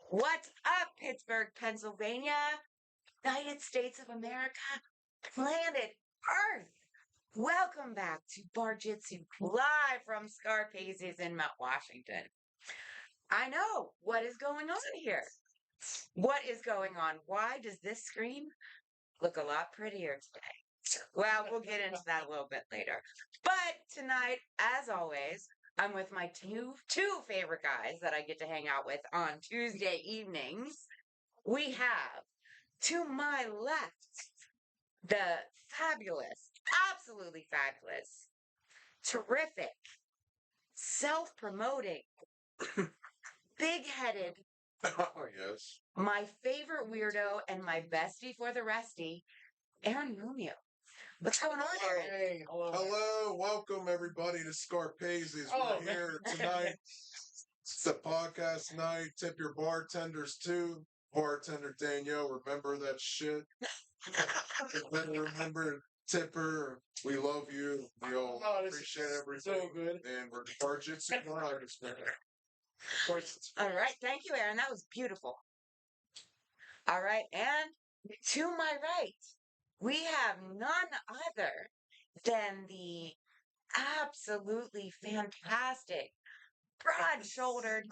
What's up, Pittsburgh, Pennsylvania, United States of America, planet Earth? Welcome back to Bar-jutsu, live from Scarpaci's in Mount Washington. I know, what is going on here? What is going on? Why does this screen look a lot prettier today? Well, we'll get into that a little bit later. But tonight, as always, I'm with my two favorite guys that I get to hang out with on Tuesday evenings. We have, to my left, the fabulous, absolutely fabulous, terrific, self-promoting, big-headed, Oh, yes. my favorite weirdo and my bestie for the resty, Aaron Romeo. What's going on, Aaron? Hey, hello. Hello, welcome everybody to Scarpaci's. We're here tonight. It's the podcast night. Tip your bartenders too. Bartender Danielle, remember that shit. Remember, tipper. We love you. We all appreciate everything. So good. And we're Bar-jutsu. All right, thank you, Aaron. That was beautiful. All right, and to my right, we have none other than the absolutely fantastic, broad-shouldered,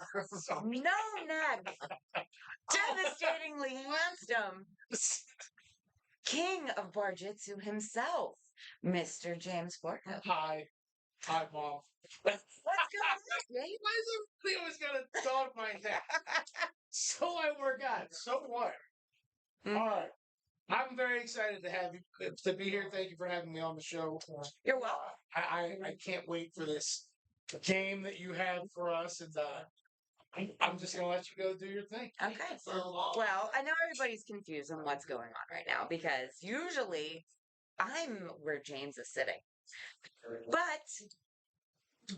no-neck, devastatingly handsome king of Bar-jutsu himself, Mr. James Forco. Hi, Mom. What's going on, James? Why is everybody always got a dog my head? So I work out. So what? Mhm. All right. I'm very excited to be here. Thank you for having me on the show. You're welcome. I can't wait for this game that you have for us, and I'm just gonna let you go do your thing. Okay. Well, I know everybody's confused on what's going on right now because usually I'm where James is sitting. But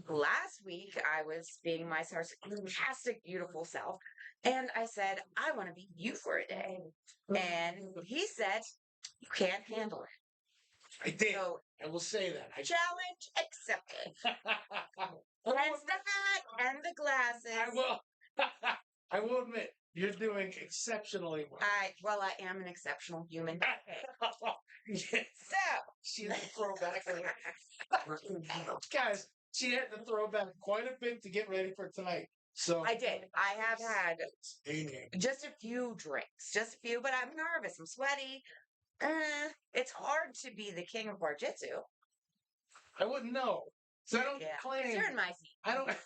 last week I was being my sarcastic, beautiful self, and I said, I want to be you for a day. And he said, you can't handle it. I did. So, I will say that. challenge accepted. Hence the hat and the glasses. I will. I will admit, you're doing exceptionally well. I am an exceptional human. Yes. So, She had to throw back. Guys, she had to throw back quite a bit to get ready for tonight. So I did. I have had just a few drinks, just a few, but I'm nervous. I'm sweaty. It's hard to be the king of Bar-jutsu. I wouldn't know. So I don't claim. You're in my seat. I don't.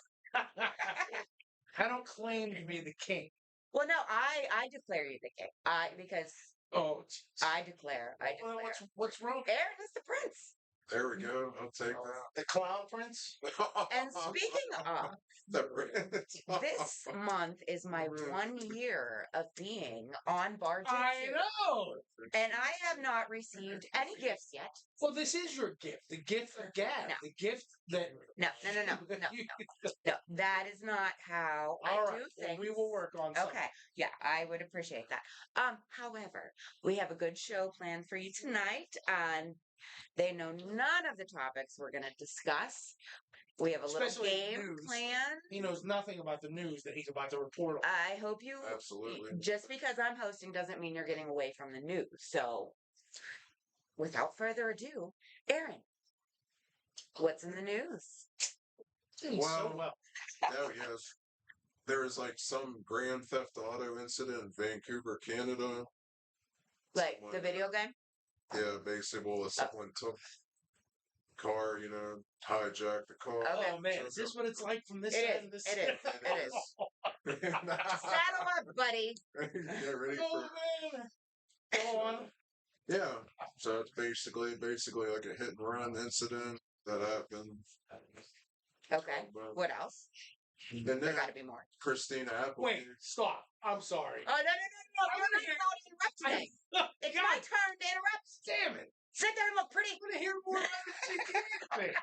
I don't claim to be the king. Well, no, I declare you the king. Because I declare. Well, what's wrong? Aaron is the prince. There we go. I'll take that. The clown prince. And speaking of, this month is my 1 year of being on Bar-jutsu. I know. And I have not received any gifts yet. Well, this is your gift. The gift of gab. No. The gift that. No. No, that is not how I do things. We will work on something. Okay. Yeah, I would appreciate that. However, we have a good show planned for you tonight, and they know none of the topics we're going to discuss. We have a Especially little game news. planned. He knows nothing about the news that he's about to report on. I hope you. Absolutely. Just because I'm hosting doesn't mean you're getting away from the news. So, without further ado, Aaron, what's in the news? Well, oh yes. There is like some Grand Theft Auto incident in Vancouver, Canada. Like the video game? Yeah, basically, someone took the car, hijacked the car. Okay. Oh man, is this what it's like from this It side is. of this? It is. Saddle up, buddy. Yeah, ready Oh for. man. Go on. Yeah, so it's basically like a hit and run incident that happened. Okay. What else? And There then got to be more. Christina Applegate. Wait, stop. I'm sorry. Oh, no. You're not allowed to interrupt today. It's my turn to interrupt. Damn it. Sit there and look pretty. I want to hear more about it.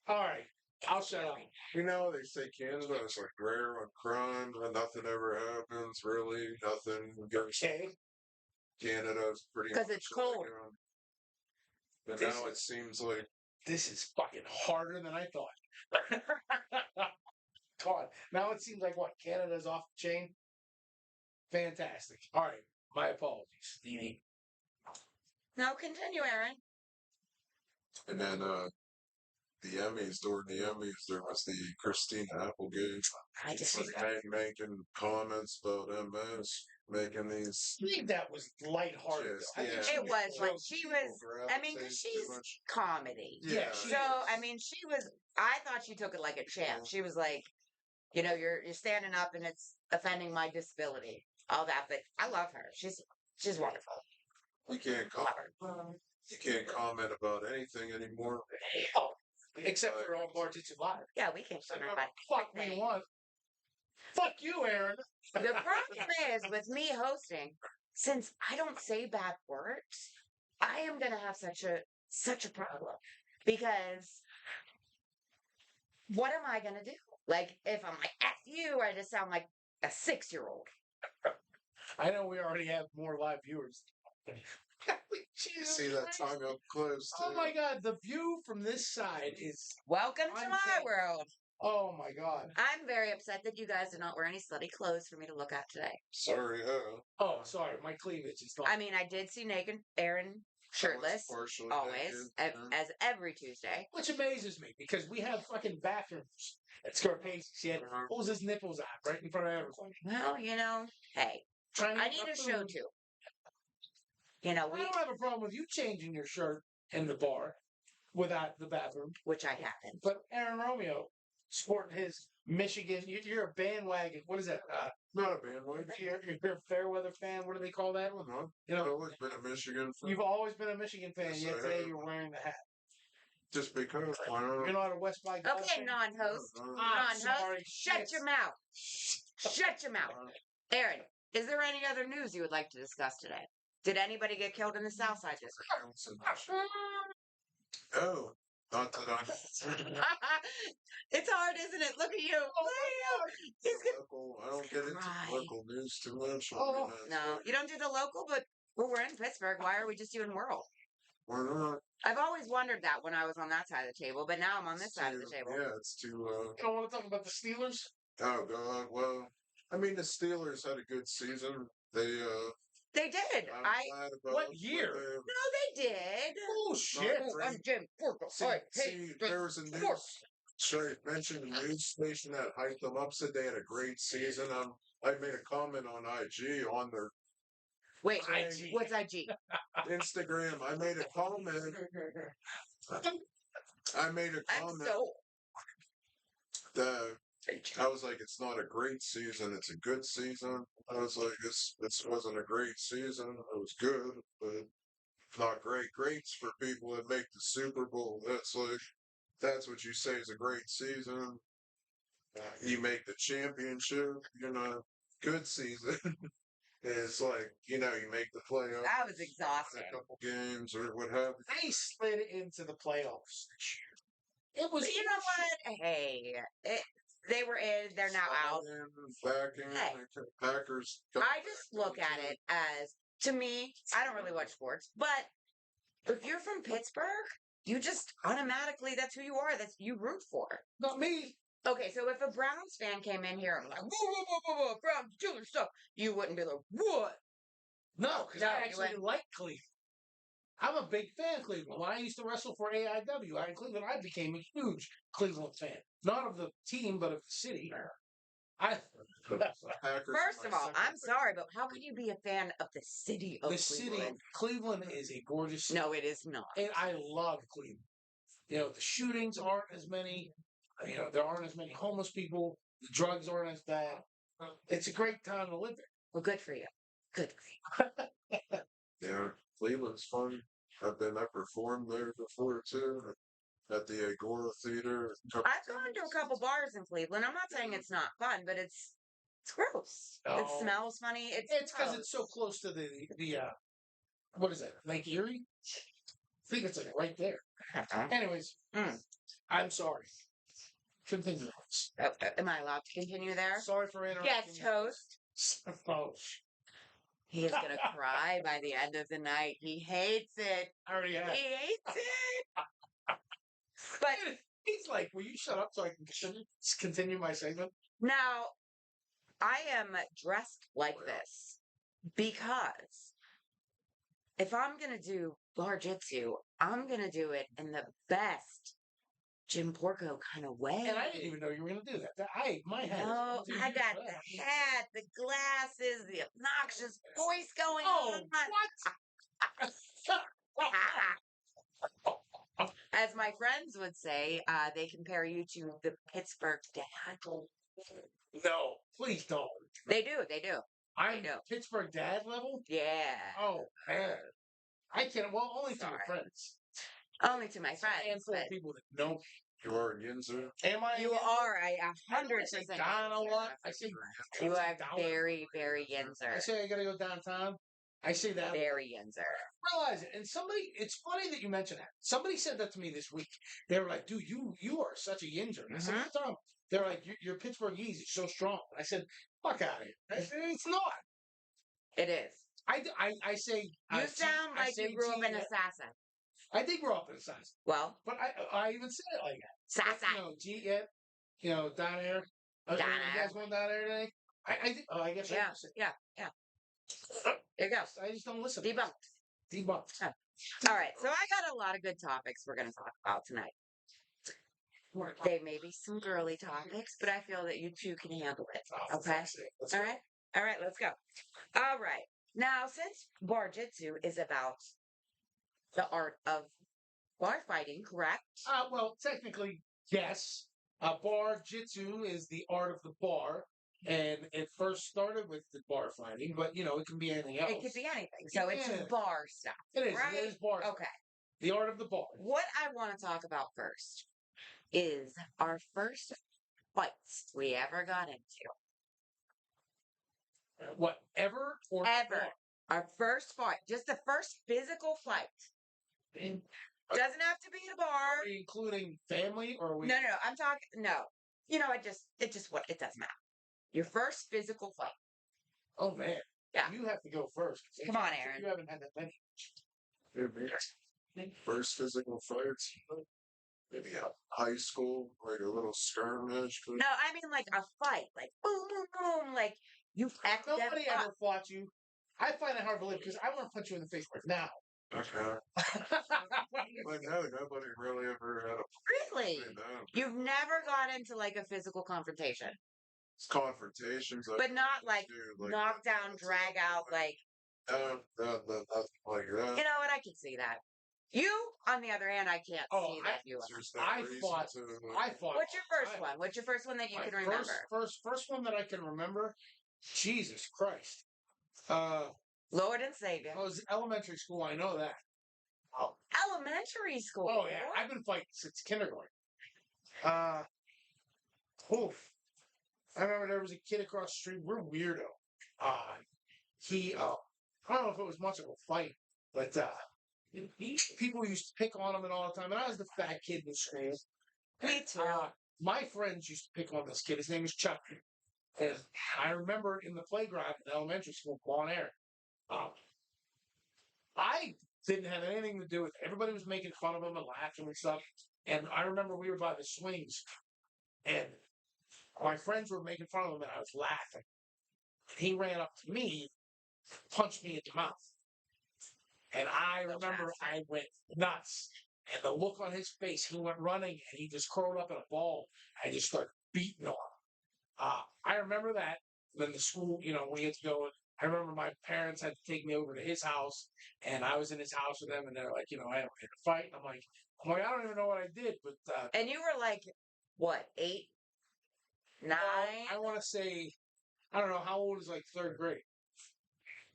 All right. I'll shut up. They say Canada is like rare on crime, and nothing ever happens, really. Nothing goes. Okay. Canada's pretty 'Cause much it's cold. But now it seems like this is fucking harder than I thought. God. Now it seems like what? Canada's off the chain? Fantastic. All right. My apologies. No, continue, Aaron. And then the Emmys, during the Emmys, there was the Christina Applegate I just making comments about MS, making these. I think that was lighthearted. Just, I think yeah. she It was like joking. she was. I mean, because she's comedy. Yeah, So I mean, she was. I thought she took it like a champ. She was like, you know, you're standing up and it's offending my disability, all that. But I love her. She's wonderful. You can't Love comment. her. You can't comment about anything anymore. Oh, except for on Bar-jutsu Live. Yeah, we can comment about Fuck me everything. once. Fuck you, Aaron. The problem is with me hosting, since I don't say bad words, I am gonna have such a problem because what am I gonna do? Like if I'm like F you, I just sound like a 6-year-old. I know we already have more live viewers. Jesus See that Christ. tongue up close. Oh too. my God, the view from this side is. Welcome to I'm my saying- world. Oh my God. I'm very upset that you guys did not wear any slutty clothes for me to look at today. Sorry, Oh, sorry, my cleavage is not. I mean, I did see naked Aaron shirtless, partially always, naked, as every Tuesday. Which amazes me because we have fucking bathrooms at Scarpaci. She had pulls his nipples out right in front of everyone. Well, you know, hey, Trying to I eat need my a show food. too. You know, I don't have a problem with you changing your shirt in the bar without the bathroom. which I haven't. But Aaron Romeo sporting his Michigan. You're a bandwagon. What is that? not a bandwagon. You're a Fairweather fan. What do they call that? No, You I've know, always been a Michigan fan. you've always been a Michigan fan. Yes, Yet I today have. you're wearing the hat. Just because. Why You're not? not a West by Okay, non-host. I'm Non-host. sorry. Shut Shit. your mouth. Shut your mouth. Aaron, is there any other news you would like to discuss today? Did anybody get killed in the South Side this Oh, not that I. week? It's hard, isn't it? Look at you. Look at you. He's gonna- Local, I don't get into Cry. local news too much. Oh, No, you don't do the local, but well, we're in Pittsburgh. Why are we just doing world? Why not? I've always wondered that when I was on that side of the table, but now I'm on this side of the table. Yeah, it's too. You don't want to talk about the Steelers? Oh God. Well, I mean, the Steelers had a good season. They. They did. I'm glad about What year? No, they did. Oh shit! Not I'm Jim. See, All right, see, there was a news. Sorry, mentioned a news station that hyped them up. Said they had a great season. I made a comment on IG on their Wait, IG. what's IG? Instagram. I made a comment. I made a I'm comment so. that I was like, it's not a great season. It's a good season. I was like, this wasn't a great season. It was good, but not great. Greats for people that make the Super Bowl. That's what you say is a great season. You make the championship. You know, good season. It's like, you make the playoffs. That was exhausting. A couple games or what have you. They slid into the playoffs this year. It was. But you know what? Hey, they were in. They're now out. Back in. Hey. Packers. I just look at it as, to me, I don't really watch sports, but if you're from Pittsburgh, you just automatically, that's who you are. That's you root for. Not me. Okay, so if a Browns fan came in here and was like, whoa, Browns doing stuff, you wouldn't be like, what? No, because No, I you actually wouldn't. like Cleveland. I'm a big fan of Cleveland. When I used to wrestle for AIW out in Cleveland, I became a huge Cleveland fan. Not of the team, but of the city. Packers. First of all, I'm sorry, but how can you be a fan of the city of The Cleveland? city, Cleveland is a gorgeous city. No, it is not. And I love Cleveland. The shootings aren't as many. There aren't as many homeless people. The drugs aren't as bad. It's a great town to live there. Well, good for you. Good for you. Yeah, Cleveland's fun. I performed there before too. At the Agora Theater. I've gone to a couple bars in Cleveland. I'm not saying it's not fun, but it's gross. It Oh. smells funny. It's because it's so close to the what is that, Lake Erie? I think it's like right there. Anyways, I'm sorry. Continue. Am I allowed to continue there? Sorry for interrupting. Guest host. Oh, He is gonna cry by the end of the night. He hates it. I already have. He hates it. But He's like, will you shut up so I can continue my segment? Now, I am dressed like this because if I'm going to do Bar-jutsu, I'm going to do it in the best Jim Porco kind of way. And I didn't even know you were going to do that. My hat No, is. I got the hat, the glasses, the obnoxious voice going Oh, on. what? As my friends would say, they compare you to the Pittsburgh Dad. No, please don't. They do. They do. I'm know. Pittsburgh Dad level? Yeah. Oh, man. I can't. Well, only to Sorry. your friends. Only to my A friends. handful of But people that know me. You are a Yinzer. Am I? you are a I don't 100%. say Don a lot. I say You are down. very, very Yinzer. I say I gotta go downtown. I say that. Very Yinzer. Realize it. And somebody, it's funny that you mentioned that. Somebody said that to me this week. They were like, dude, you are such a Yinzer. And I said, what's wrong? They're like, your Pittsburgh E's is so strong. I said, fuck out of here. I said, it's not. It is. I say. You sound like you grew up in Assassin. I did grow up in Assassin. Well. But I even said it like that. Assassin. Down there. You guys going down there today? I guess Yeah. There you go. I just don't listen. Debunked. Oh. All right. So I got a lot of good topics we're going to talk about tonight. They may be some girly topics, but I feel that you two can handle it. Okay? All right? All right, let's go. All right. Now, since Bar-jutsu is about the art of bar fighting, correct? Well, technically, yes. Bar-jutsu is the art of the bar. And it first started with the bar fighting, but it can be anything else. It could be anything. So it's bar stuff. It is. Right? It is bar stuff. Okay. The art of the bar. What I want to talk about first is our first fights we ever got into. What, ever? Or ever. Bar? Our first fight. Just the first physical fight. Doesn't have to be in a bar. Are we including family or are we? No. I'm talking. No. It doesn't matter. Your first physical fight. Oh man. Yeah. You have to go first. Come on, Aaron. You haven't had that many. First physical fights. Maybe a high school, like a little skirmish. No, I mean like a fight. Like boom, boom, boom. Like you f them Nobody up. ever fought you. I find it hard to believe because I want to punch you in the face right now. Okay. Like, no, nobody really ever had a. Really? You've never got into like a physical confrontation. It's confrontations. But not like knock down, drag out, like. No, nothing like that. You know what? I can see that. You, on the other hand, I can't see that you. I fought. What's your first one? What's your first one that you can remember? First one that I can remember. Jesus Christ. Lord and Savior. I was elementary school. I know that. Oh, elementary school. Oh yeah, I've been fighting since kindergarten. Oof. I remember there was a kid across the street. We're weirdo. I don't know if it was much of a fight, but people used to pick on him and all the time. And I was the fat kid in school. Me too. My friends used to pick on this kid. His name was Chuck. And I remember in the playground in elementary school, Bon Air. I didn't have anything to do with it. Everybody was making fun of him and laughing and stuff. And I remember we were by the swings, and my friends were making fun of him, and I was laughing. He ran up to me, punched me in the mouth. And I remember I went nuts. And the look on his face, he went running, and he just curled up in a ball. I just started beating on him. I remember that. Then the school, we had to go. I remember my parents had to take me over to his house, and I was in his house with them, and they're like, I had to fight. And I'm like, I don't even know what I did, but. And you were like, what, 8, 9? I want to say, I don't know, how old is like third grade?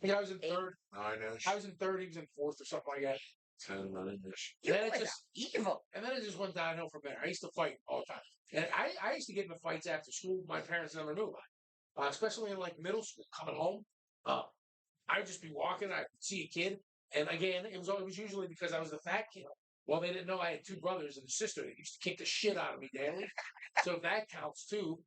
I think I was in 3rd. 9-ish. I was in 3rd, he was in 4th or something like that. 10, 9-ish. You were evil. And then it just went downhill from there. I used to fight all the time. And I used to get into fights after school. My parents never knew about it. Especially in like middle school, coming home. I would just be walking. I would see a kid. And again, it was usually because I was the fat kid. Well, they didn't know I had 2 brothers and a sister that used to kick the shit out of me daily. So if that counts too.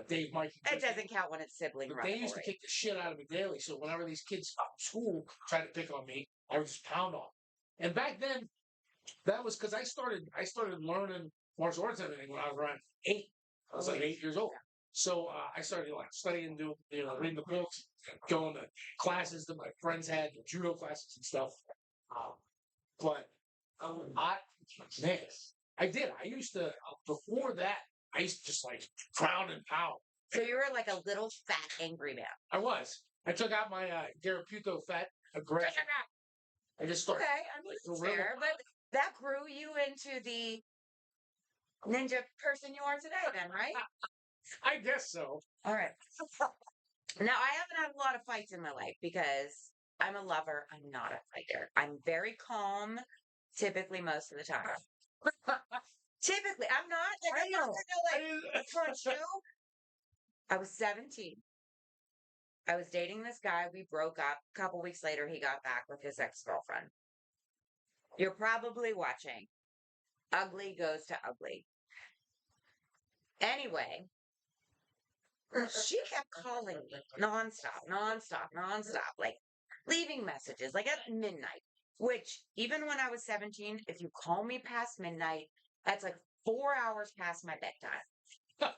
Dave, Mike. It doesn't count when it's sibling rivalry. They used to kick the shit out of me daily. So whenever these kids from school tried to pick on me, I would just pound on them. And back then, that was because I started learning martial arts and everything when I was around 8. I was like 8 years old. So I started like studying, doing, reading the books, going to classes that my friends had, the judo classes and stuff. Um, but I, man, I did. I used to, before that, I used to just like ground and pound. So you were like a little fat angry man. I was. I took out my Garaputo fat aggression. I just started. Okay, I mean, it's fair, but that grew you into the ninja person you are today, then, right? I guess so. All right. Now, I haven't had a lot of fights in my life because I'm a lover. I'm not a fighter. I'm very calm, typically most of the time. Typically, I'm not. Like, I'm not gonna punch you. I was 17. I was dating this guy. We broke up. A couple weeks later, he got back with his ex-girlfriend. You're probably watching. Ugly goes to ugly. Anyway, she kept calling me nonstop, like leaving messages, like at midnight, which even when I was 17, if you call me past midnight, that's like 4 hours past my bedtime.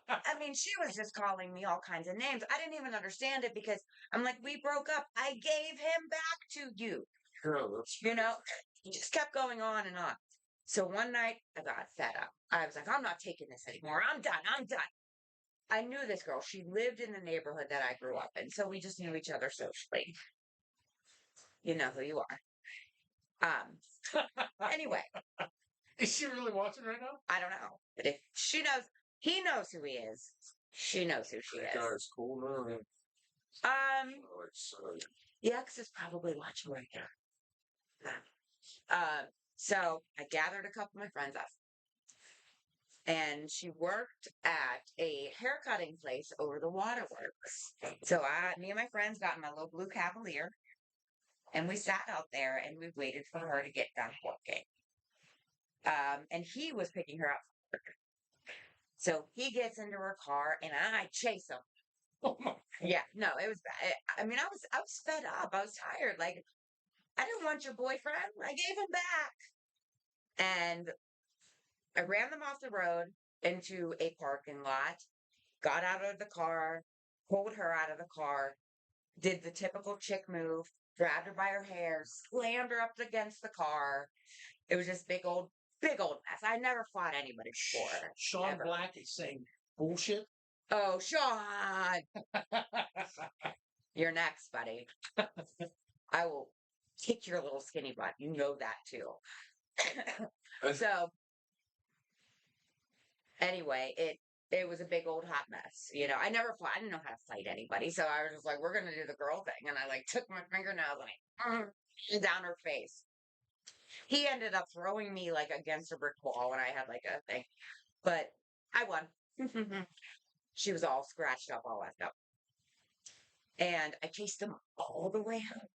I mean, she was just calling me all kinds of names. I didn't even understand it because I'm like, we broke up. I gave him back to you. It just kept going on and on. So one night I got fed up. I was like, I'm not taking this anymore. I'm done. I knew this girl. She lived in the neighborhood that I grew up in. So we just knew each other socially. You know who you are. Anyway. Is she really watching right now? I don't know. But if she knows, he knows who he is. She knows who she is. That guy's cool, man. The ex is probably watching right now. So I gathered a couple of my friends up. And she worked at a haircutting place over the waterworks. So me and my friends got in my little blue Cavalier, and we sat out there and we waited for her to get done working. And he was picking her up from work. So he gets into her car, and I chase him. Oh my. Yeah, no, it was bad. I mean, I was fed up. I was tired. Like, I didn't want your boyfriend. I gave him back. And I ran them off the road into a parking lot, got out of the car, pulled her out of the car, did the typical chick move, grabbed her by her hair, slammed her up against the car. It was just big old mess. I never fought anybody before. Sean ever. Black is saying bullshit. Oh, Sean! You're next, buddy. I will kick your little skinny butt. You know that too. So anyway, it was a big old hot mess. I never fought. I didn't know how to fight anybody. So I was just like, we're gonna do the girl thing. And I like took my fingernails and down her face. He ended up throwing me like against a brick wall when I had like a thing. But I won. She was all scratched up, all left up. And I chased him all the way home.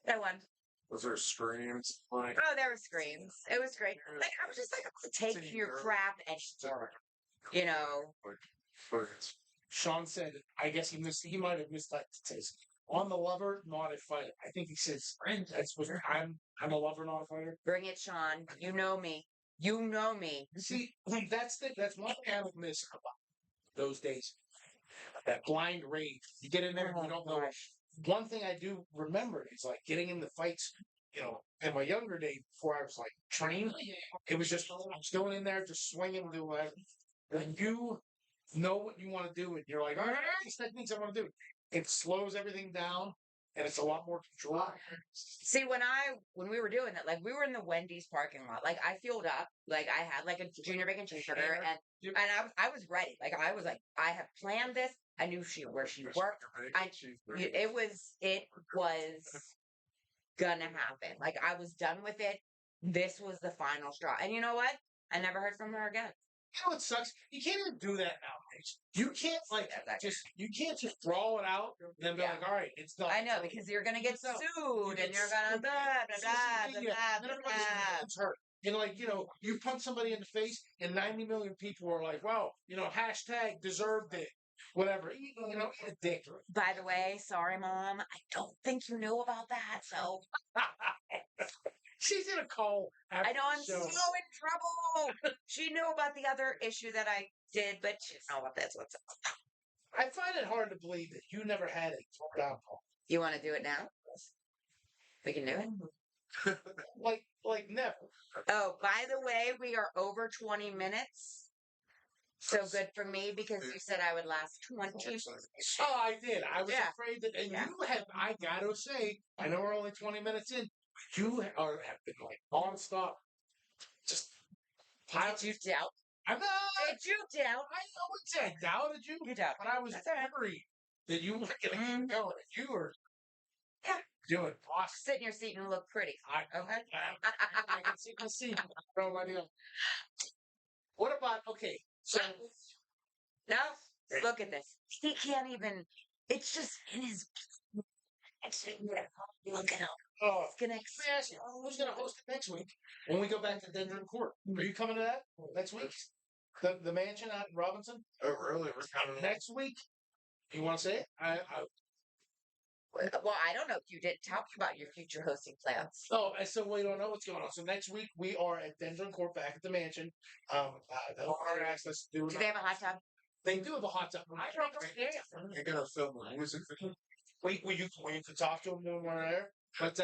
I won. Was there screams? Like, oh, there were screams. It was great. Like, I was just like, take your crap and forward. Sean said, I guess he might have missed that. Says, on the lover, not a fighter. I think he says, that's what I'm a lover, not a fighter. Bring it, Sean. You know me. You know me. See, like that's one thing I would miss about those days. That blind rage. You get in there and you don't know. One thing I do remember is like getting in the fights, in my younger days before I was like trained. It was just, I was going in there just swinging and doing whatever. When you know what you want to do and you're like, all right, these techniques I want to do, it slows everything down and it's a lot more controlled. See, when we were doing that, like we were in the Wendy's parking lot, like I fueled up, like I had like a junior bacon cheeseburger, and I was ready, like I was like, I have planned this. I knew where she worked. It was gonna happen. Like I was done with it. This was the final straw, and you know what? I never heard from her again. You know what sucks? You can't even do that nowadays. You can't just throw it out and then be like, all right, it's done. I know, because you're gonna get sued and you're gonna blah blah blah blah blah. Hurt. And you punch somebody in the face and 90 million people are like, wow, hashtag deserved it. Whatever. Eat a dick. By the way, sorry, Mom. I don't think you knew about that, so She's gonna call after I know I'm the so show. in trouble. She knew about the other issue that I did, but she didn't know about this. What's up? I find it hard to believe that you never had a downfall. You want to do it now? We can do it. Like never. Oh, by the way, we are over 20 minutes. So good for me because you said I would last 20 minutes. Oh, I did. I was Yeah. afraid that, and Yeah. you have. I gotta say, I know we're only 20 minutes in. You have been like non-stop. Just piling. Did you doubt? I'm not. Did you doubt? I wouldn't say I doubted you, You doubt. but I was That's all right. worried that you were going to keep going. You were Yeah. doing awesome. Sit in your seat and look pretty. Okay. I can see. I see. No idea. What about So No, look at this. He can't even. It's just in his. Look at him. oh, It's gonna. let me ask you, who's going to host it next week when we go back to Denver Court? Are you coming to that next week? The mansion out in Robinson Oh, really? We're coming next week. You want to say it? Well, I don't know if you didn't talk about your future hosting plans. Oh, and so we don't know what's going on. So next week we are at Denver Court back at the mansion. The owner asked us to do. Do they have a hot tub? They do have a hot tub. I don't know. You're gonna film the music video? Will you can talk to them when we're there. But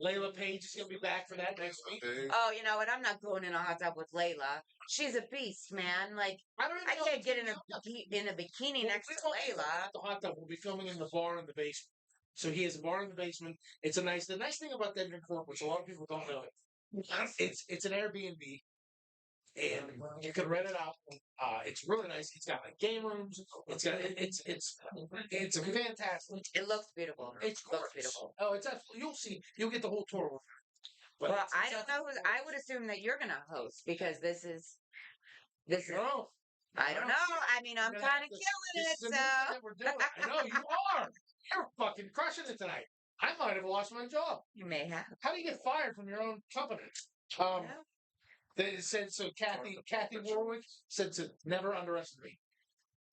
Layla Page is gonna be back for that next week. Oh, you know what? I'm not going in a hot tub with Layla. She's a beast, man. Like I can't get in a bikini next to Layla. The hot tub. We'll be filming in the bar in the basement. So he has a bar in the basement. It's the nice thing about Denver Court, which a lot of people don't know, it's an Airbnb, and you can rent it out. It's really nice. It's got like game rooms. It's a fantastic. It looks beautiful. It looks beautiful. Oh, it's absolutely. You'll get the whole tour. But well, I don't know. I would assume that you're gonna host because this is. No. I don't know. I mean, I'm kind of killing it. So that we're doing. I know you are. You're fucking crushing it tonight. I might have lost my job. You may have. How do you get fired from your own company? They said so. Kathy Warwick said to never underestimate.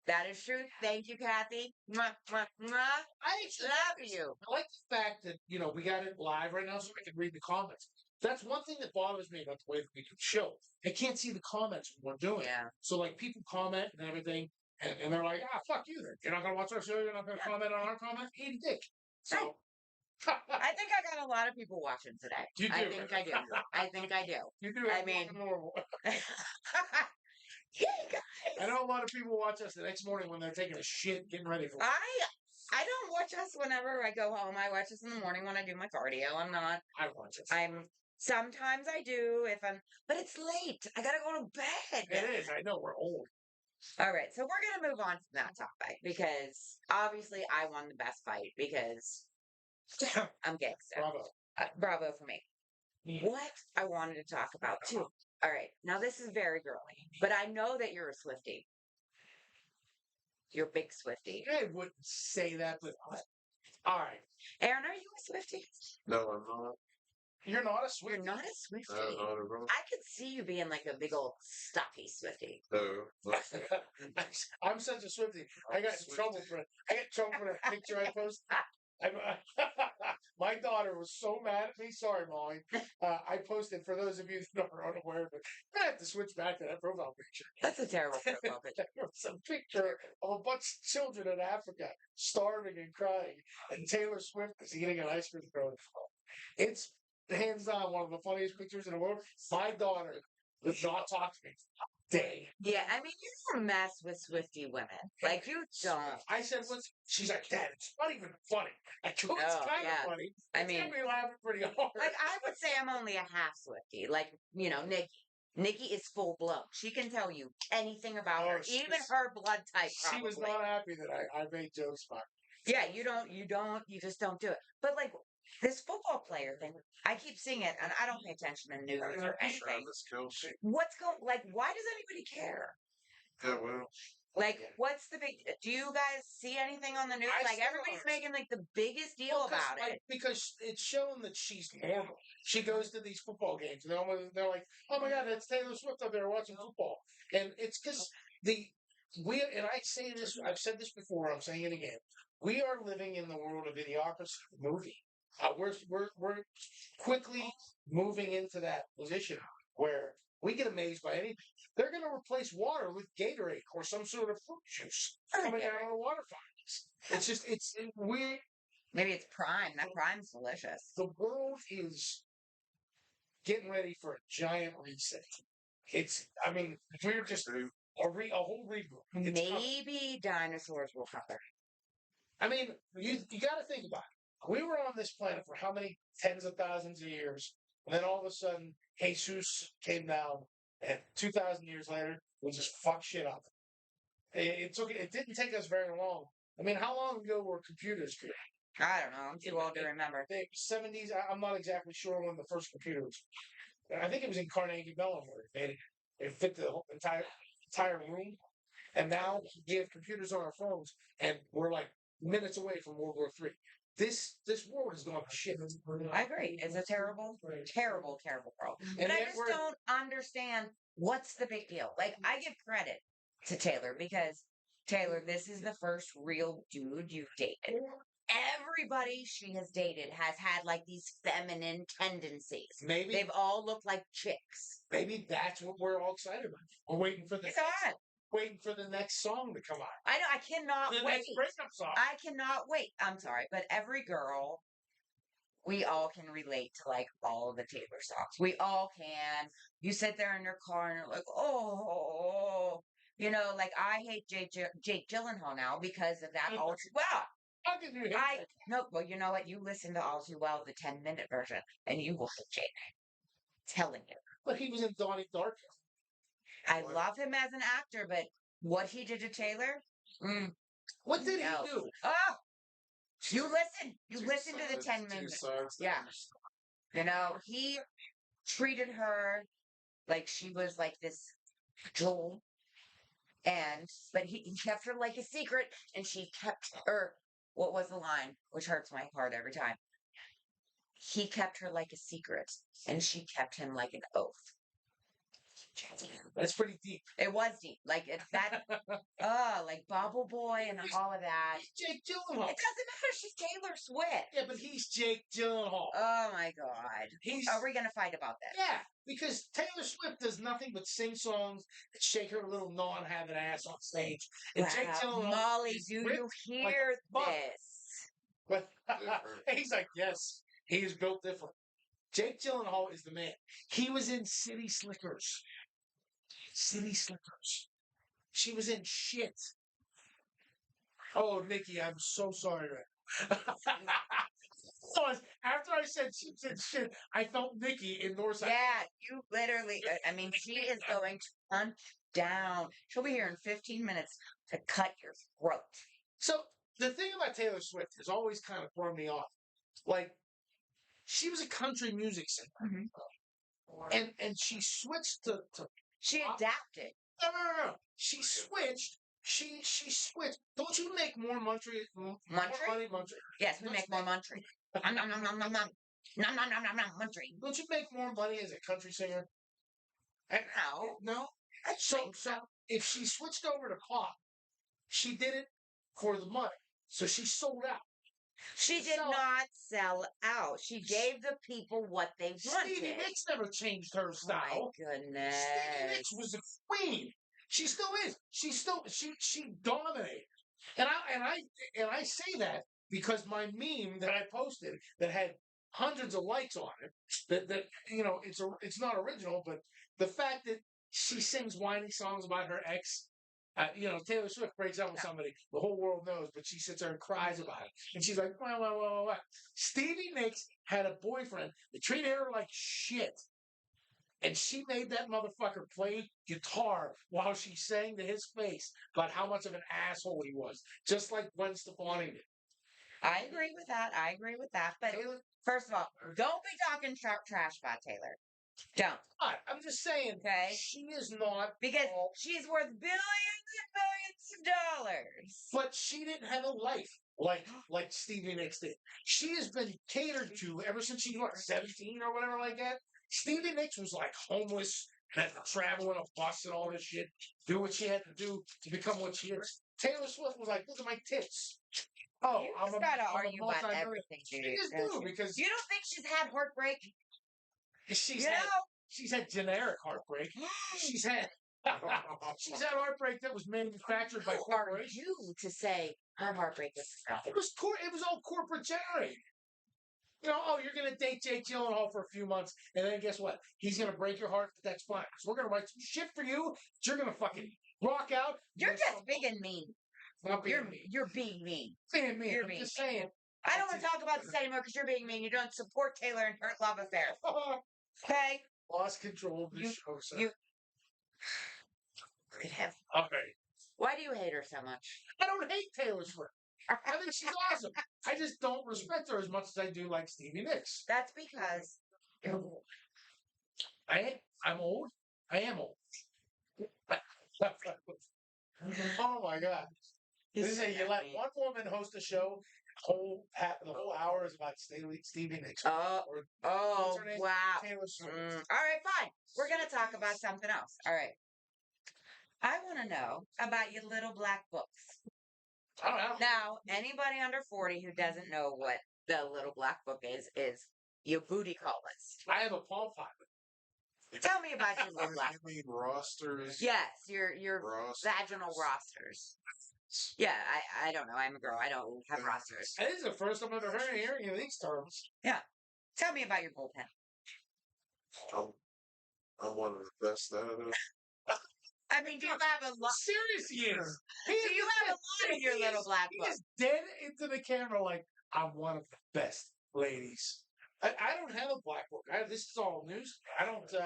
That is true. Thank you, Kathy. Mwah, mwah, mwah. I love you. I like the fact that we got it live right now, so I can read the comments. That's one thing that bothers me about the way that we do the show. I can't see the comments when we're doing it. So like people comment and everything, and they're like, fuck you then. You're not gonna watch our show. You're not gonna comment on our comments. Eat a dick. So. I think I got a lot of people watching today. You do. I think I do. I think I do. You do. I mean, normal. Hey guys. I know a lot of people watch us the next morning when they're taking a shit, getting ready for. I don't watch us whenever I go home. I watch us in the morning when I do my cardio. I'm not. I watch it. Sometimes I do but it's late. I gotta go to bed. It is. I know we're old. All right, so we're gonna move on from that topic because obviously I won the best fight because I'm gangster. Bravo. Bravo for me. What I wanted to talk about too. All right, now this is very girly, but I know that you're a Swiftie. You're a big Swiftie. I wouldn't say that, but all right. Aaron, are you a Swiftie? No, I'm not. You're not a Swiftie. You're not a Swiftie. No, not at all. I could see you being like a big old stuffy Swiftie. No. I'm such a Swiftie. I got in trouble for it. I got in trouble for that picture I posted. My daughter was so mad at me. Sorry, Molly. I posted, for those of you that are unaware, but I have to switch back to that profile picture. That's a terrible profile picture. There was a picture of a bunch of children in Africa starving and crying, and Taylor Swift is eating an ice cream cone. It's hands down one of the funniest pictures in the world. My daughter would not talk to me. Day. Yeah, I mean, you don't mess with Swiftie women. Like, you don't. I said, she's like, Dad, it's not even funny. I go, it's kind of funny. I mean, it's me laughing pretty hard. Like, I would say I'm only a half Swiftie. Like, Nikki. Nikki is full blown. She can tell you anything about her, even her blood type. Probably. She was not happy that I made jokes about her. Yeah, you just don't do it. But like this football player thing, I keep seeing it, and I don't pay attention to news or anything. What's going? Like, why does anybody care? Yeah, well. Like, what's the big? Do you guys see anything on the news? Like, everybody's making like the biggest deal about it because it's shown that she's normal. She goes to these football games, and they're like, "Oh my God, it's Taylor Swift up there watching football," and it's because and I say this, I've said this before, I'm saying it again. We are living in the world of idiocracy movie. We're quickly moving into that position where we get amazed by anything. They're going to replace water with Gatorade or some sort of fruit juice coming out of the water fountains. It's just we. Maybe it's Prime. That Prime's delicious. The world is getting ready for a giant reset. I mean, we're just a whole reboot. Maybe dinosaurs will come back. I mean, you got to think about it. We were on this planet for how many tens of thousands of years, and then all of a sudden, Jesus came down, and 2,000 years later, we just fucked shit up. It didn't take us very long. I mean, how long ago were computers created? I don't know. I'm too old to remember. The 70s. I'm not exactly sure when the first computer was. I think it was in Carnegie Mellon where they made it. It fit the whole entire room. And now we have computers on our phones, and we're like minutes away from World War III. This world has gone to shit. I agree. It's a terrible, terrible, terrible world. But I just don't understand what's the big deal. Like, I give credit to Taylor because, Taylor, this is the first real dude you've dated. Everybody she has dated has had like these feminine tendencies. Maybe they've all looked like chicks. Maybe that's what we're all excited about. We're waiting for the next song to come out. I know. I cannot wait. Next breakup song. I cannot wait. I'm sorry, but every girl, we all can relate to like all of the Taylor songs. We all can. You sit there in your car and you're like, oh, you know, like I hate Jake Gyllenhaal now because of that all too well. How can you hate that? No, well, you know what? You listen to All Too Well, the 10-minute version, and you will hate Jake. Telling you. But he was in Donnie Darko. I love him as an actor, but what he did to Taylor? What did he do? Oh! You listen. You listen to the 10 minutes. Yeah. You know, he treated her like she was like this jewel. But he kept her like a secret, and she kept her. What was the line? Which hurts my heart every time. He kept her like a secret, and she kept him like an oath. That's pretty deep. It was deep. Like it's that. Like Bobble Boy and all of that. He's Jake Gyllenhaal. It doesn't matter. She's Taylor Swift. Yeah, but he's Jake Gyllenhaal. Oh my God. Are we gonna fight about this? Yeah, because Taylor Swift does nothing but sing songs and shake her little non-habit ass on stage. And Jake Gyllenhaal, Molly, do you hear this? But he's like, yes, he is built different. Jake Gyllenhaal is the man. He was in City Slickers. City Slickers. She was in shit. Oh, Nikki, I'm so sorry. So after I said she said shit, I felt Nikki in Northside. Yeah, you literally. I mean, she is going to punch down. She'll be here in 15 minutes to cut your throat. So the thing about Taylor Swift has always kind of thrown me off. Like, she was a country music singer. Mm-hmm. And she switched to she adapted. No. She switched. She switched. Don't you make more money, Muntree? Yes, we make more Muntree. Muntree. Don't you make more money as a country singer? No. So if she switched over to pop, she did it for the money. So she sold out. She did not sell out. She gave the people what they wanted. Stevie Nicks never changed her style. Oh my goodness. Stevie Nicks was a queen. She still is. She dominated. And I say that because my meme that I posted that had hundreds of likes on it, that you know, it's not original, but the fact that she sings whiny songs about her ex. You know, Taylor Swift breaks up with somebody, the whole world knows, but she sits there and cries about it. And she's like, well. Stevie Nicks had a boyfriend that treated her like shit. And she made that motherfucker play guitar while she sang to his face about how much of an asshole he was, just like Gwen Stefani did. I agree with that. But first of all, don't be talking trash about Taylor. Don't. I'm just saying, okay? She is not. Because she's worth billions and billions of dollars. But she didn't have a life like Stevie Nicks did. She has been catered to ever since she was 17 or whatever like that. Stevie Nicks was like homeless and had to travel in a bus and all this shit, do what she had to do to become what she is. Taylor Swift was like, look at my tits. Oh, You I'm just a, gotta I'm a argue about multi-millionaire. everything, You dude. just don't do you? because You don't think she's had heartbreak? she's You had know? she's had generic heartbreak. She's had she's had heartbreak that was manufactured by Who are corporations. you to say her heartbreak is real? It was all corporate generated. You know, oh, you're gonna date Jake Gyllenhaal for a few months, and then guess what? He's gonna break your heart. That's fine. So we're gonna write some shit for you. You're gonna fucking rock out. You're make just some- being mean. Not being mean. You're being mean. Being mean. You're I'm being just saying. I don't want to talk about this anymore because you're being mean. You don't support Taylor and her love affair. Okay? Lost control of the You- show. So. you- Look at him. All right. Why do you hate her so much? I don't hate Taylor Swift. I think she's awesome. I just don't respect her as much as I do like Stevie Nicks. That's because you're old. I'm old. I am old. Oh my God. This is you let one woman host a show, the whole hour is about Stevie Nicks. Oh, What's her name? wow. Taylor Swift. All right, fine. We're going to talk about something else. All right. I want to know about your little black books. I don't know. Now, anybody under 40 who doesn't know what the little black book is your booty call list. I have a Palm Pilot. Tell me about your little black You mean rosters? Yes, your Rosters. vaginal rosters. Yeah, I don't know. I'm a girl. I don't have rosters. And this is the first time I've ever heard any of these terms. Yeah. Tell me about your bullpen. I'm one of the best at it. I mean, do you have a lot? Serious, he is. Do you have a lot in your little black He book? is dead into the camera like, I'm one of the best ladies. I don't have a black book. This is all news. I don't do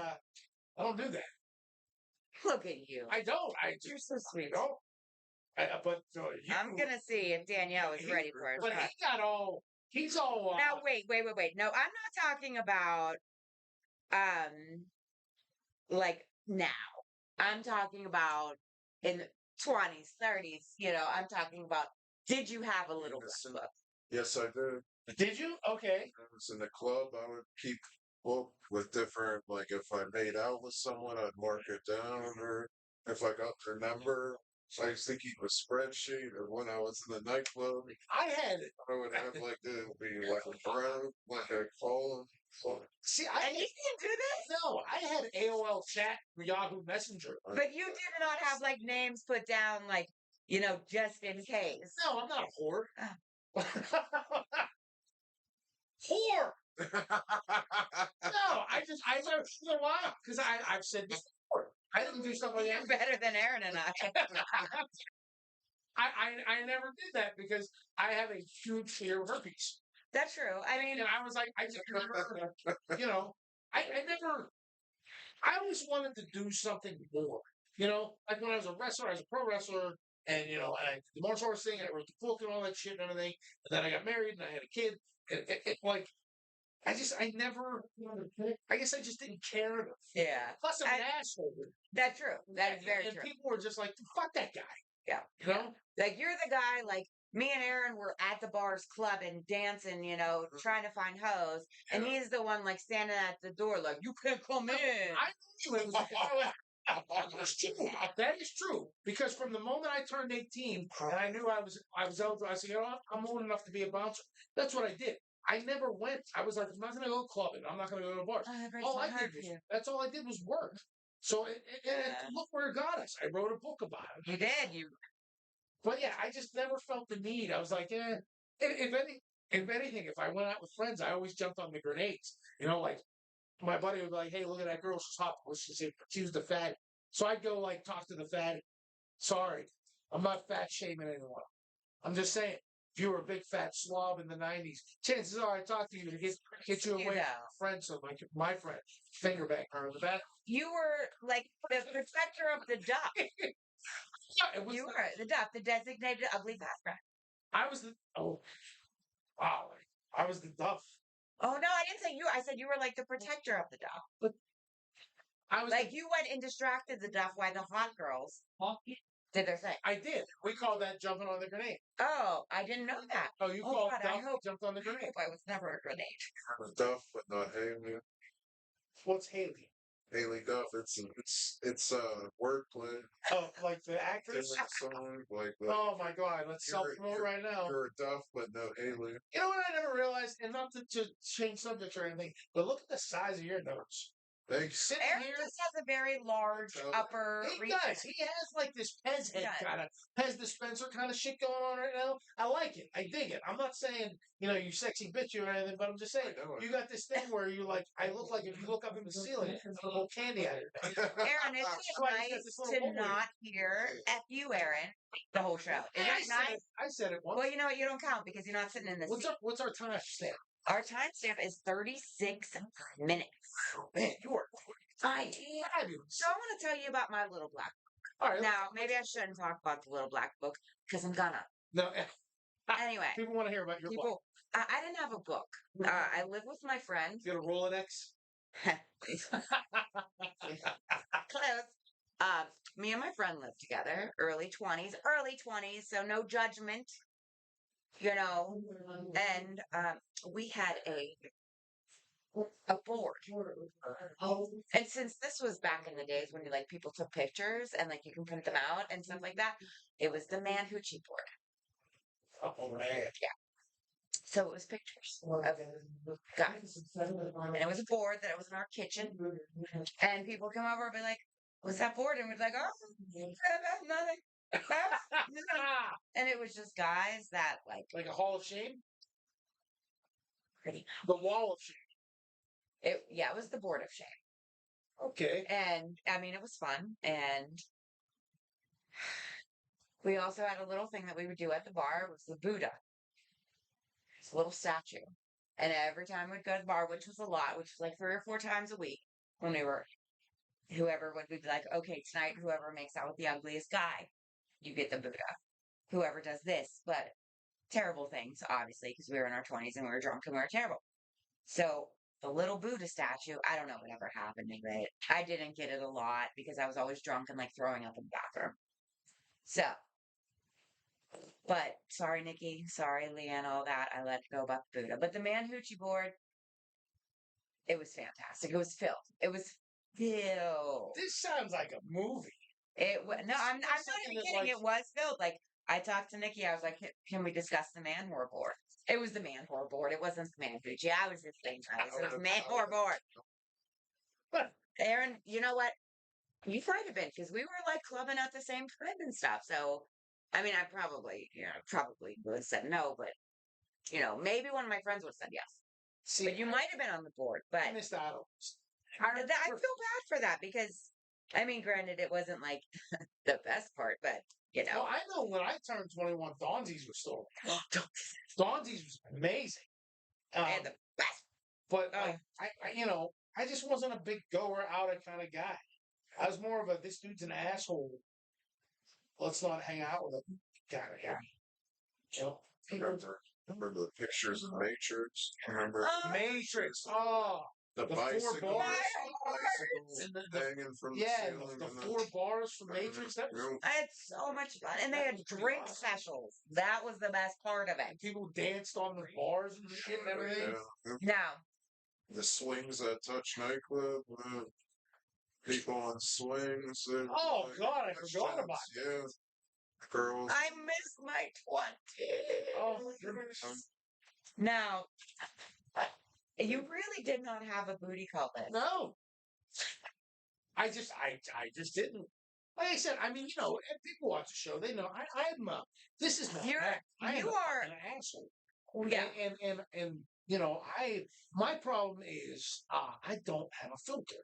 that. Look at you. I don't. You're so sweet. I don't. I'm gonna see if Danielle is ready for it. But he's all. Now wait. No, I'm not talking about like now. I'm talking about in the 20s, 30s. You know, I'm talking about. Did you have a little black book? Yes, I did. Did you? Okay. I was in the club. I would keep book with different, like if I made out with someone, I'd mark it down, or if I got their number. So I used to keep a spreadsheet. Or when I was in the nightclub, I had it. I would have like it would be like a brown, like a column. See, And you didn't do this? No, I had AOL chat, Yahoo Messenger. But you did not have like names put down, like, you know, just in case. No, I'm not a whore. Whore. No, I never, you know why? Because I've said this before. I didn't do stuff like You're that. better than Aaron and I. I never did that because I have a huge fear of herpes. That's true. I mean, And I was like, I just never, you know, I never, I always wanted to do something more. You know, like when I was a wrestler, I was a pro wrestler, and, you know, I did the martial arts thing, I wrote the book and all that shit and everything, and then I got married and I had a kid, and like, I never, I guess I just didn't care enough. yeah. Plus, I'm an asshole. That's true. That is very and true. people were just like, fuck that guy. Yeah. You know? Like, you're the guy, like, me and Aaron were at the bars clubbing, dancing, you know, trying to find hoes. And he's the one, like, standing at the door, like, you can't come in. That is true. Because from the moment I turned 18 and I knew I was eligible, I said, you know, I'm old enough to be a bouncer. That's what I did. I never went. I was like, I'm not going to go clubbing. I'm not going to go to bars. That's all I did was work. So look where it got us. I wrote a book about it. You did. But yeah, I just never felt the need. I was like, if anything, if I went out with friends, I always jumped on the grenades. You know, like my buddy would be like, hey, look at that girl. She's hot. Let's just say she was the fat. So I'd go like talk to the fat. Sorry, I'm not fat shaming anyone. I'm just saying, if you were a big fat slob in the 90s, chances are I talked to you to get you away from a friend. So like my friend, finger bang her in the back. You were like the protector of the duck. Yeah, you were the duck, the designated ugly fat friend. I was the I was the duff. Oh no, I didn't say you. I said you were like the protector of the duff. But I was like you went and distracted the duff while the hot girls did their thing. I did. We called that jumping on the grenade. Oh, I didn't know that. Oh, you called God, duff jumped on the grenade. I was never a grenade. I'm a duff, but not Haley. What's Haley? Haley Duff. It's wordplay. Oh, like the actress? Different song. Like Oh my God, let's self promote right now. you're a Duff, but no Haley. You know what I never realized, and not to change subject or anything, but look at the size of your nose. Thanks. Sitting Aaron here, just has a very large upper he region. does. He has like this Pez head does. kind of Pez dispenser kind of shit going on right now. I like it. I dig it. I'm not saying you sexy bitch or anything, but I'm just saying I know it. you got this thing where you like. I look like if you look up in the ceiling, there's a little candy out of your neck. Aaron, isn't That's it why he's got nice this little to hole in it. not hear F you, Aaron, the whole show? Isn't I it said nice? it. I said it once. Well, you know what? You don't count because you're not sitting in the What's seat. up? What's our time stamp? Our timestamp is 36 minutes. Man, you are I am. fabulous. So I want to tell you about my little black book. All right. Now, maybe I shouldn't talk about the little black book because I'm gonna. No. Anyway, People want to hear about your book. people, I didn't have a book. I live with my friend. You got a Rolodex? Close. Me and my friend lived together, early 20s, so no judgment, and we had a board. And since this was back in the days when people took pictures and you can print them out and stuff like that, it was the Man Hoochie board. Oh man. So it was pictures of guys. And it was a board that was in our kitchen. And people come over and be like, "What's that board?" And we'd be like, "Oh, nothing." And it was just guys that Like a Hall of Shame? pretty. The Wall of Shame. It was the board of shame. Okay. And I mean, it was fun. And we also had a little thing that we would do at the bar. It was the Buddha. It's a little statue. And every time we'd go to the bar, which was a lot, which was like 3 or 4 times a week, when we were, whoever would be like, "Okay, tonight, whoever makes out with the ugliest guy, you get the Buddha. Whoever does this," but terrible things, obviously, because we were in our 20s and we were drunk and we were terrible. So the little Buddha statue, I don't know whatever happened to it. I didn't get it a lot because I was always drunk and throwing up in the bathroom. So, but sorry, Nikki, sorry, Leanne, all that. I let go about the Buddha. But the Man Hoochie board, it was fantastic. It was filled. It was filled. This sounds like a movie. No, I'm not even kidding. It was filled. I talked to Nikki. I was like, "Can we discuss the man whore board?" It was the man whore board. It wasn't the Man Hoochie. I was just saying it was the man whore board. But Aaron, you know what? You might have been because we were clubbing at the same time and stuff. So, I mean, I probably would have said no, but maybe one of my friends would have said yes. see, But you might have been on the board. But I missed out. I feel bad for that because, I mean, granted, it wasn't the best part, but Well, I know when I turned 21, Donzi's was still around. Donzi's was amazing. and the best. But Oh. I just wasn't a big goer outer kind of guy. I was more of a this dude's an asshole. Let's not hang out with him kind of guy. You know? Remember the pictures of Matrix? Remember Matrix. Oh, the 4 bicycles, bars. bicycles hanging from the Yeah, ceiling? the and 4 bars from Matrix. That was, I had so much fun, and they had drink specials. That was the best part of it. people danced on the bars and shit and everything. Yeah. Now, The swings at Touch nightclub. People on swings. Oh God, I forgot about that. Yeah. Girls. I miss my 20s. Oh, Now, you really did not have a booty call list. no. I just didn't. Like I said, I mean, if people watch the show, they know I'm. This is not bad. You are an asshole. Yeah. And my problem is I don't have a filter.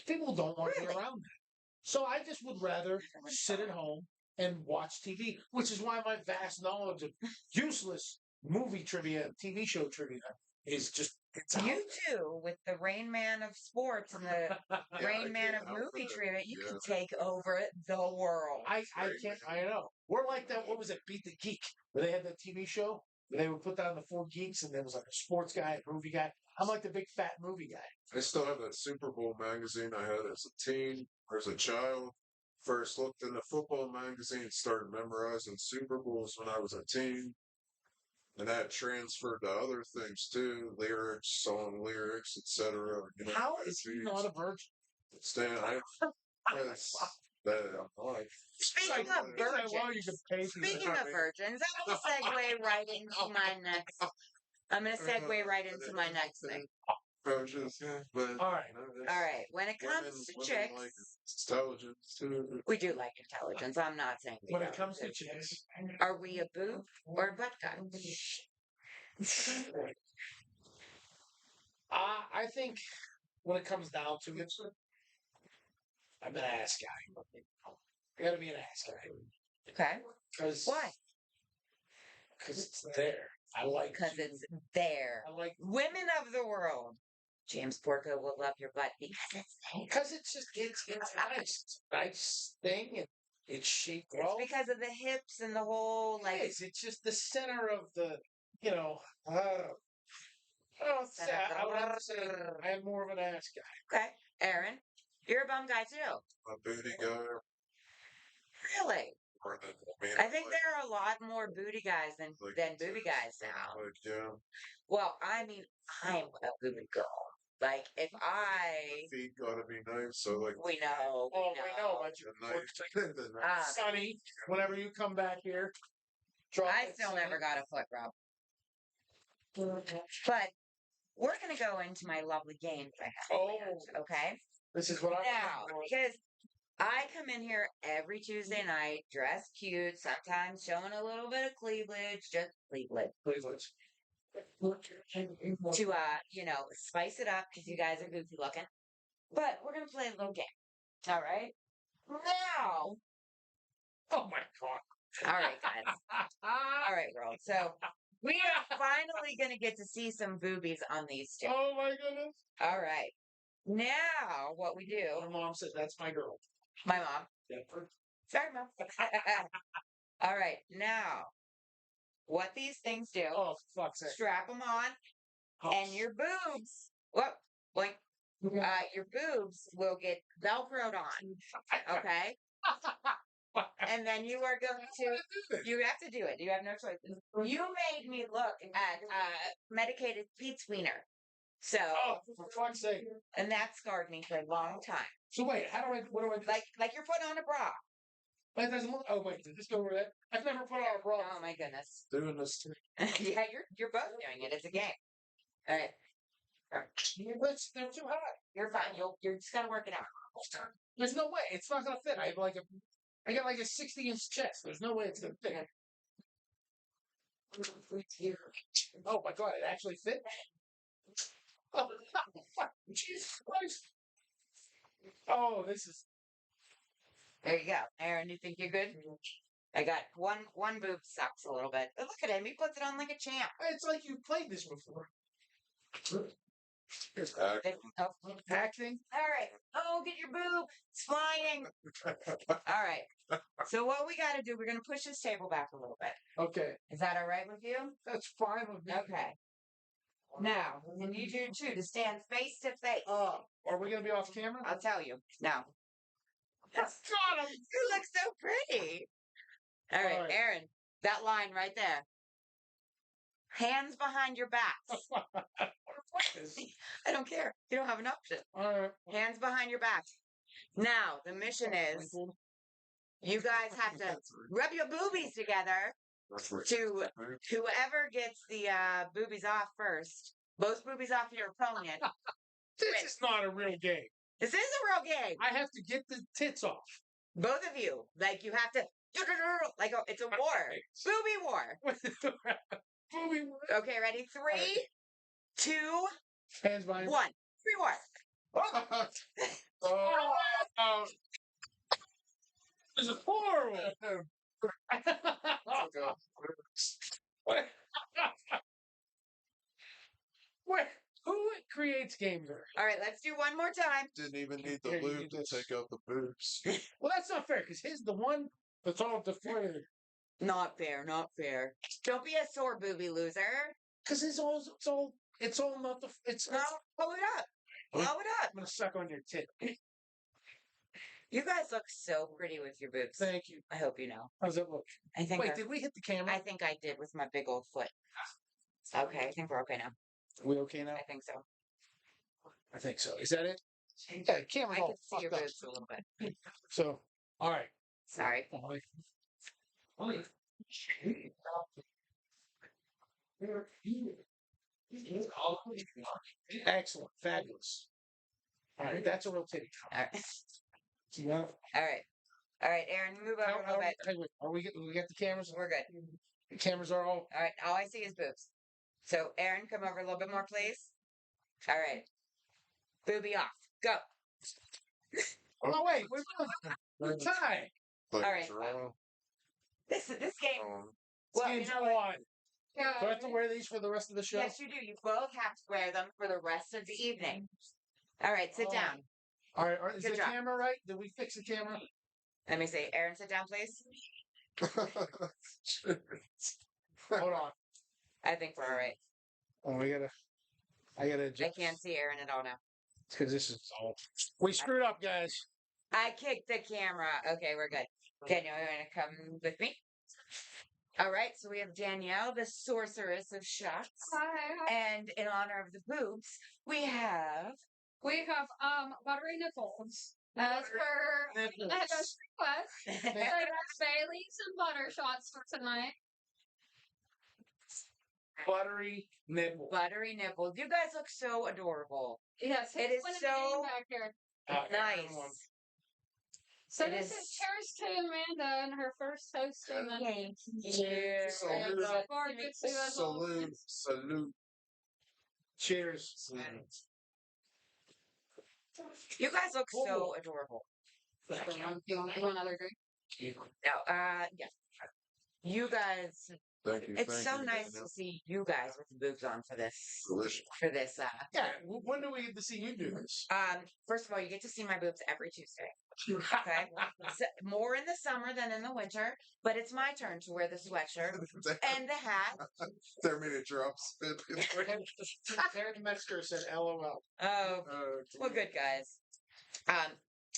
People don't want to be around that. So I just would rather sit at home and watch TV, which is why my vast knowledge of useless movie trivia, TV show trivia is just it's out. You too, with the Rain Man of sports and the Rain Man of movie trivia, you can take over the world. I can't. I know. We're like that. What was it? Beat the Geek, where they had that TV show where they would put down the 4 geeks, and there was a sports guy, a movie guy. I'm like the big fat movie guy. I still have that Super Bowl magazine I had as a teen or as a child. First looked in the football magazine, started memorizing Super Bowls when I was a teen. And that transferred to other things too, lyrics, song lyrics, etc. How is he not a virgin? Stan, that's that. Speaking of He's like, well, you virgins, can pay for speaking that. of virgins, I'm gonna segue right into my next. I'm gonna segue right into my next thing. Approaches, but All right. All right, when it comes to chicks, like intelligence too. we do like intelligence. I'm not saying we When it don't. comes to chicks, Are we a boob or a butt guy? I think when it comes down to it, I'm an ass guy. I gotta be an ass guy. Okay. Because Why? it's there. I like Because it's there. I like Women of the world. James Porco will love your butt because it's there. because it's just it's nice. It's a nice thing and it's shaped It's well. because of the hips and the whole like. It's just the center of the you know. I would have to say I'm more of an ass guy. Okay, Aaron, you're a bum guy too. A booty guy. Really? Or the, I think there are a lot more booty guys than booby guys now. Like, yeah. Well, I mean, I'm a booby girl. Like, if I, Feet gotta be nice, so like we know, Oh, I know, but the Ah, Sonny, whenever you come back here, drop I it, still Sonny. never got a foot rub. But we're gonna go into my lovely games I have planned, okay? This is what I Now, because I come in here every Tuesday night, dressed cute, sometimes showing a little bit of cleavage, just cleavage, to spice it up because you guys are goofy looking. But we're gonna play a little game. All right. Now, Oh my god! all right, guys. All right, world. So we are finally gonna get to see some boobies on these two. Oh my goodness! All right. Now, what we do? My mom said that's my girl. My mom. Yeah. Sorry, mom. All right. Now, what these things do? Oh, for fuck's sake! Strap them on, and your boobs. Whoop, boink. Your boobs will get velcroed on. Okay. And then you are going to. You have to do it. You have no choice. You made me look at medicated Pete's wiener. So. Oh, for fuck's sake! And that scarred me for a long time. So wait, what do I do? Like you're putting on a bra. But it doesn't look. Oh wait, did this go over that? I've never put on a bra. Oh my goodness. doing this too. Yeah, you're both doing it. It's a game. All right. They're too high. You're fine. You're just gotta work it out. There's no way it's not gonna fit. I got like a 60-inch chest. There's no way it's gonna fit. Oh my god, it actually fit. Oh, Jesus Christ! Oh, this is. There you go, Aaron. You think you're good? I got one boob sucks a little bit, but look at him. He puts it on like a champ. It's like you played this before. Acting. All right. Oh, get your boob. It's flying. All right. So what we got to do? We're gonna push this table back a little bit. Okay, Is that all right with you? that's fine with me. Okay. Now, we need you two to stand face to face. Are we gonna be off camera? I'll tell you. Now. God, You look so pretty. All right, Aaron, that line right there. Hands behind your backs. I don't care. You don't have an option. Hands behind your back. Now, the mission is you guys have to rub your boobies together to whoever gets the boobies off first. Both boobies off your opponent. This is not a real game. This is a real game. I have to get the tits off. Both of you. Like, you have to, like, it's a war. Booby war. Booby. Okay, ready? 3, 2, Hands behind. 1. 3 war. Oh, this is horrible. What? Who creates games there? All right, let's do one more time. Didn't even need the Here, you lube do to this. take out the boobs. Well, that's not fair because he's the one that's all deflated. Not fair, not fair. Don't be a sore booby loser. Because it's all not the. It's. No, blow it up. Blow it up. I'm gonna suck on your tit. You guys look so pretty with your boobs. Thank you. I hope you know. How's that look? I think. Wait, did we hit the camera? I think I did with my big old foot. Okay, I think we're okay now. We okay now? I think so. I think so. Is that it? Yeah, the camera's I all can see your fucked up. boobs a little bit. So, all right. Sorry. Excellent. Fabulous. All right. That's a real titty. All right. Yeah. All right. All right, Aaron, move over a little bit. Are we get the cameras? We're good. The cameras are all. All right. All I see is boobs. So, Aaron, come over a little bit more, please. All right. Boobie off. Go. Oh wait, we're tied. Like, All right. Toronto, This game. This Well, you game's know what? on. Do I have to wear these for the rest of the show? Yes, you do. You both have to wear them for the rest of the evening. All right, sit down. All right. Is Good the job. camera right? Did we fix the camera? Let me see. Aaron, sit down, please. Hold on. I think we're all right. Oh, I gotta I adjust. can't see Aaron at all now. Because this is all. We screwed up, guys. I kicked the camera. Okay, we're good. Danielle, you want to come with me? All right, so we have Danielle, the sorceress of shots. Hi. And in honor of the boobs, we have Buttery nipples. As per the host request, I got Bailey's and butter shots for tonight. Buttery nipple. buttery nipples. You guys look so adorable. Yes, It is winning the so game back here. Nice. So It this is- is cheers to Amanda and her first hosting. Thank you. Cheers. And Salute. Bar-jutsu as well. Salute. Salute. Cheers. You guys look so adorable. You want another drink? No, yes. You guys, Thank you. it's thank so you, nice Daniel. to see you guys with the boobs on for this. Delicious. Yeah. When do we get to see you do this? First of all, you get to see my boobs every Tuesday. Okay. So, more in the summer than in the winter, but it's my turn to wear the sweatshirt and the hat. Their minute drops. Derek Metzger said LOL. Oh, well, good guys.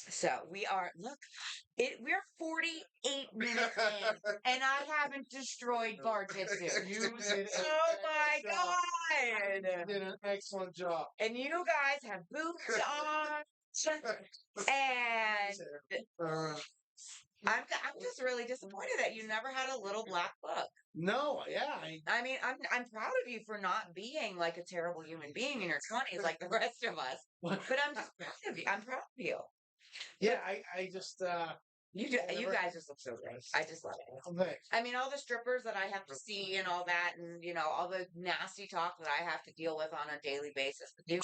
So we are we're 48 minutes in, and I haven't destroyed Bar-jutsu. You did. Oh my You god! did an excellent job. And you guys have boots on, and I'm just really disappointed that you never had a little black book. No, yeah. I mean, I'm proud of you for not being like a terrible human being in your 20s like the rest of us. But I'm just proud of you. I'm proud of you. Yeah, I just. You guys just look so great. I just love it. Oh, thanks. I mean, all the strippers that I have to see and all that, and all the nasty talk that I have to deal with on a daily basis. You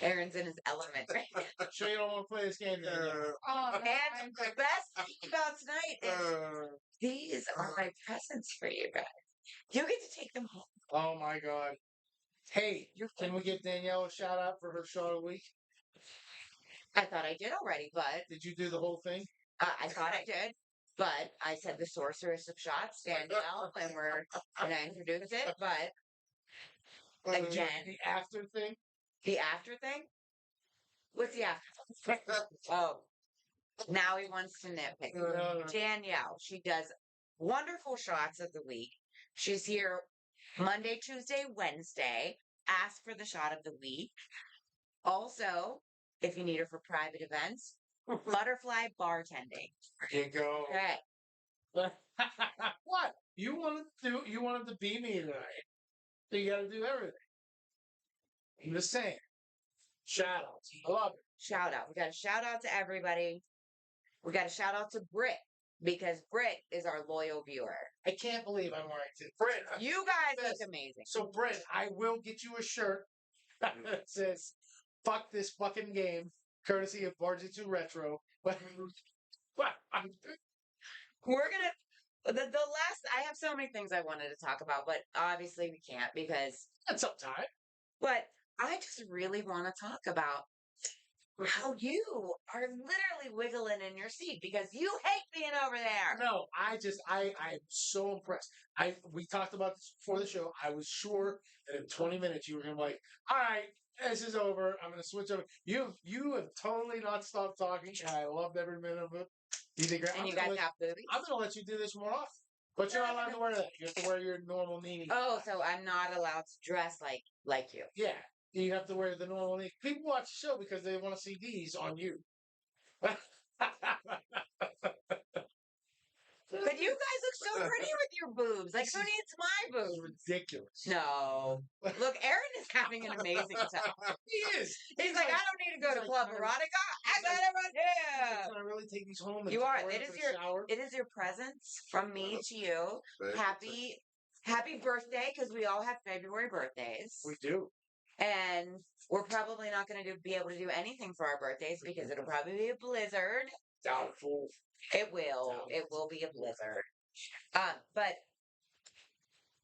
Aaron's in his element. Sure you don't want to play this game then. And the best thing about tonight is these are my presents for you guys. You get to take them home. Oh my god. Hey, can we give Danielle a shout out for her shot of the week? I thought I did already, but Did you do the whole thing? I thought I did. But I said the sorceress of shots, Danielle, and I introduced it. But again, The after thing? the after thing? What's the after? Oh, now he wants to nitpick. No. Danielle, she does wonderful shots of the week. She's here Monday, Tuesday, Wednesday. Ask for the shot of the week. Also, if you need her for private events, butterfly bartending. There you go. Okay. What? You wanted to be me tonight. So you gotta do everything. I'm just saying. Shout out. I love it. Shout out. We got a shout out to everybody. We got a shout out to Britt because Britt is our loyal viewer. I can't believe I'm wearing it. Brent, You guys look amazing. So Brent, I will get you a shirt that says "Fuck this fucking game," courtesy of Bar-jutsu Retro. But We're gonna the last. I have so many things I wanted to talk about, but obviously we can't because. that's uptime. But I just really want to talk about how you are literally wiggling in your seat because you hate being over there. No, I'm so impressed. We talked about this before the show. I was sure that in 20 minutes you were gonna be like, all right, this is over. I'm gonna switch over. You have totally not stopped talking, and I loved every minute of it. You did great. And you guys have boobies. I'm gonna let you do this more often. But you're not allowed to wear that. You have to wear your normal meaning. Oh, so I'm not allowed to dress like you. Yeah. You have to wear the normal. People watch the show because they want to see these on you. But you guys look so pretty with your boobs. Like, who needs my boobs? Ridiculous. No. Look, Aaron is having an amazing time. He is. He's like, I don't need to go to Club Veronica. I got it right here. Can I really take these home? And You are. pour It them is in the shower? your presence from me to you. Happy birthday, because we all have February birthdays. We do. And we're probably not going to be able to do anything for our birthdays because it'll probably be a blizzard. Doubtful. It will. It will be a blizzard. But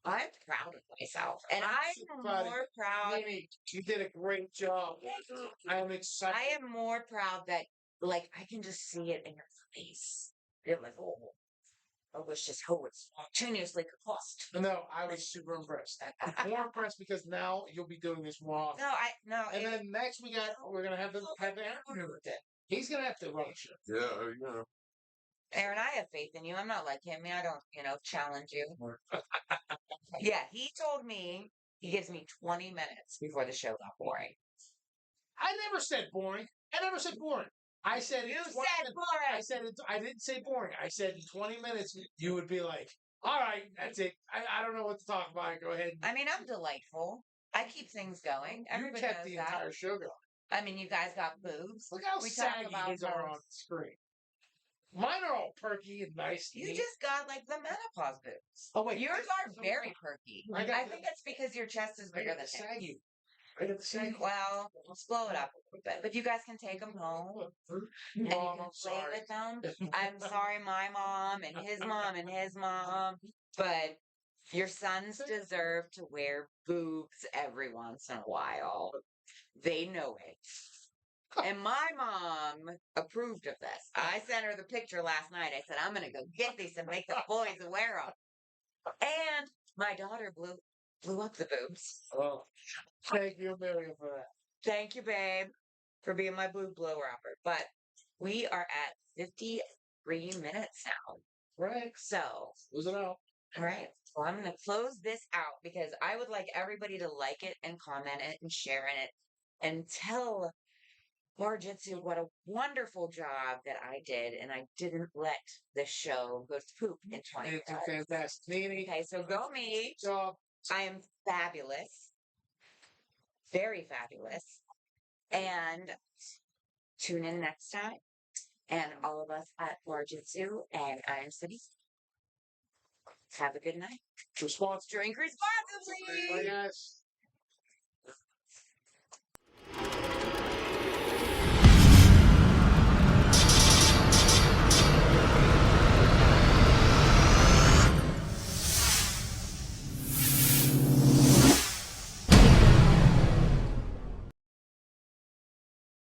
I'm proud of myself, and I'm more proud. Mimi, you did a great job. I am excited. I am more proud that, like, I can just see it in your face. You're like, oh, I wish this hoe would spontaneously combust. No, I was super impressed. More impressed because now you'll be doing this more often. No. And then next we're gonna have Aaron do it. He's gonna have to run a show. Yeah. Aaron, I have faith in you. I'm not like him. I don't, challenge you. Yeah, he told me he gives me 20 minutes before the show got boring. I never said boring. I said you said boring. I didn't say boring. I said in 20 minutes you would be like, all right, that's it. I don't know what to talk about. Go ahead. I mean, I'm delightful. I keep things going. You kept the entire show going. I mean, you guys got boobs. Look how saggy his are on the screen. Mine are all perky and nice. You just got like the menopause boobs. Oh wait, yours are very perky. I think it's because your chest is bigger than his. I got the saggy. Well, let's blow it up a little bit. But you guys can take them home and you can play with them. I'm sorry, my mom and his mom and his mom, but your sons deserve to wear boobs every once in a while. They know it. And my mom approved of this. I sent her the picture last night. I said, I'm going to go get these and make the boys wear them. And my daughter blew up the boobs. Oh, thank you, Amelia, for that. Thank you, babe, for being my boob blower upper. But we are at 53 minutes now. Right. So. Close it out. All right. Well, I'm going to close this out because I would like everybody to like it and comment it and share in it and tell Bar-jutsu what a wonderful job that I did, and I didn't let the show go to poop in 20 minutes. It's fantastic. Okay, so go me. Job. I am fabulous. Very fabulous. And tune in next time. And all of us at Bar-jutsu and Iron City. Have a good night. Drink responsibly. Bye, guys.